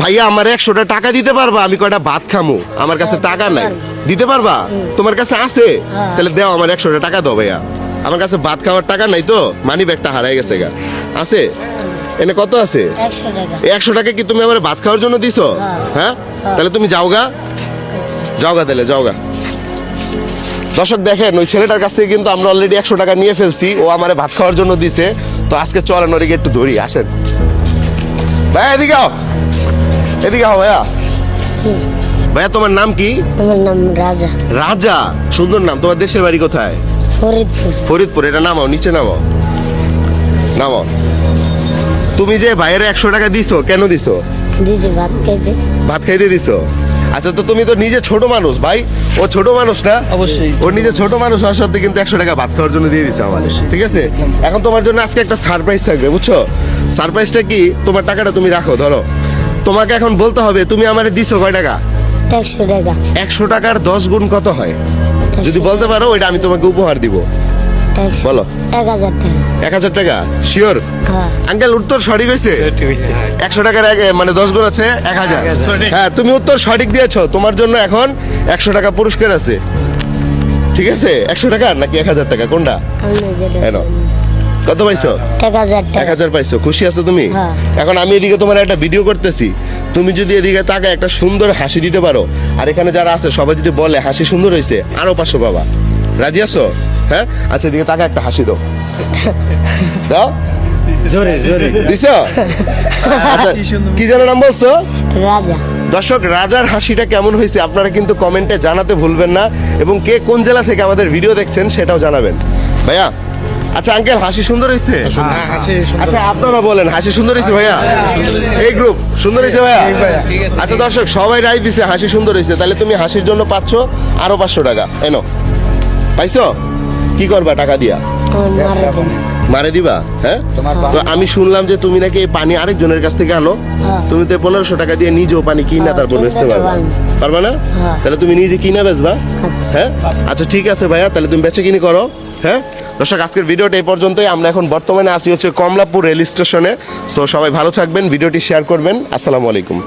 ভাইয়া আমার 100টা টাকা দিতে পারবা? আমি কয়টা ভাত খামু, আমার কাছে টাকা নাই। দিতে পারবা? তোমার কাছে আছে? তাহলে দাও, আমার 100টা টাকা দাও ভাইয়া। আমার কাছে ভাত খাওয়ার টাকা নাই তো, মানি ব্যাগটা হারাই গেছে গা। আছে? এনে কত আছে? 100 টাকা। 100 টাকা কি তুমি আমার ভাত খাওয়ার জন্য দিছো? হ্যাঁ, তাহলে তুমি যাও গা, যাও গা, তাহলে যাও গা। দর্শক দেখেন, ওই ছেলেটার কাছ থেকে কিন্তু আমরা অলরেডি 100 টাকা নিয়ে ফেলছি। ও আমারে ভাত খাওয়ার জন্য দিছে। তো আজকে চলেন ওদিকে একটু ধরি, আসেন ভাইয়া। এদিকে আও, এদিকে আও ভাইয়া। ভাইয়া তোমার নাম কি? আমার নাম রাজা। রাজা, সুন্দর নাম। তোমার দেশের বাড়ি কোথায়? ফরিদপুর। ফরিদপুর। এটা নামাও, নিচে নামাও, নামাও। তুমি যে ভাইয়ের 100 টাকা দিছো, কেন দিছো? দিছি ভাত খাইতে। ভাত খাইতে দিছো? আচ্ছা, তো তুমি তো নিজে ছোট মানুষ ভাই, ও ছোট মানুষ না? অবশ্যই। ও নিজে ছোট মানুষ হওয়ার সত্ত্বেও কিন্তু 100 টাকা ভাত খাওয়ার জন্য দিয়ে দিছে আমার। ঠিক আছে, এখন তোমার জন্য আজকে একটা সারপ্রাইজ থাকবে, বুঝছো? সারপ্রাইজটা কি? তোমার টাকাটা তুমি রাখো, ধরো। তোমাকে এখন বলতে হবে তুমি আমারে দিছো কয় টাকা। 100 টাকা। 100 টাকার 10 গুণ কত হয়? যদি বলতে পারো ওইটা আমি তোমাকে উপহার দিব। বলো। 1000 টাকা। 1000 টাকা শিওর? হ্যাঁ। আঙ্কেল উত্তর সঠিক হয়েছে। 100 টাকার মানে 10 গুণ আছে 1000। হ্যাঁ, তুমি উত্তর সঠিক দিয়েছো। তোমার জন্য এখন 100 টাকা পুরস্কার আছে। ঠিক আছে, 100 টাকা নাকি 1000 টাকা, কোনটা? আমি যেটা এনো। কত পাইছো? 1000 টাকা। 1000 পাইছো, খুশি আছো তুমি? হ্যাঁ। এখন আমি এদিকে তোমার একটা ভিডিও করতেছি, তুমি যদি এদিকে তাকে একটা সুন্দর হাসি দিতে পারো, আর এখানে যারা আছে সবাই যদি বলে হাসি সুন্দর হয়েছে, আরো 500 পাবা। রাজি আছো? হ্যাঁ, আচ্ছা এদিকে তাকে একটা হাসি দাও, দাও। জোরে জোরে দিছো? আচ্ছা, কি যেন নাম বলছো? রাজা। দর্শক, রাজার হাসিটা কেমন হয়েছে আপনারা কিন্তু কমেন্টে জানাতে ভুলবেন না, এবং কে কোন জেলা থেকে আমাদের ভিডিও দেখছেন সেটাও জানাবেন। ভাইয়া, আচ্ছা আঙ্কেল হাসি সুন্দর হয়েছে? আচ্ছা আপনারা বলেন হাসি সুন্দর হয়েছে ভাইয়া? এই গ্রুপ সুন্দর হয়েছে ভাইয়া? আচ্ছা দর্শক, সবাই রায় দিছে হাসি সুন্দর হয়েছে। তাহলে তুমি হাসির জন্য পাচ্ছ আরো 500 টাকা। এনো, পাইছো? কি করবা টাকা দিয়া? আমার মারা যাবে। মারে দিবা? হ্যাঁ, তো আমি শুনলাম যে তুমি নাকি এই পানি আরেকজনের কাছ থেকে আনো। তুমি তো 1500 টাকা দিয়ে নিজেও পানি কিনা তারপর বেচতে পারবা, পারবা না? তাহলে তুমি নিজে কিনা বেচবা? আচ্ছা। হ্যাঁ, আচ্ছা ঠিক আছে ভাইয়া, তাহলে তুমি বেচে কিনি করো। হ্যাঁ দর্শক, আজকের ভিডিওটা এই পর্যন্তই। আমরা এখন বর্তমানে আসি হচ্ছে কমলাপুর রেল স্টেশনে। সো সবাই ভালো থাকবেন, ভিডিওটি শেয়ার করবেন। আসসালামু আলাইকুম।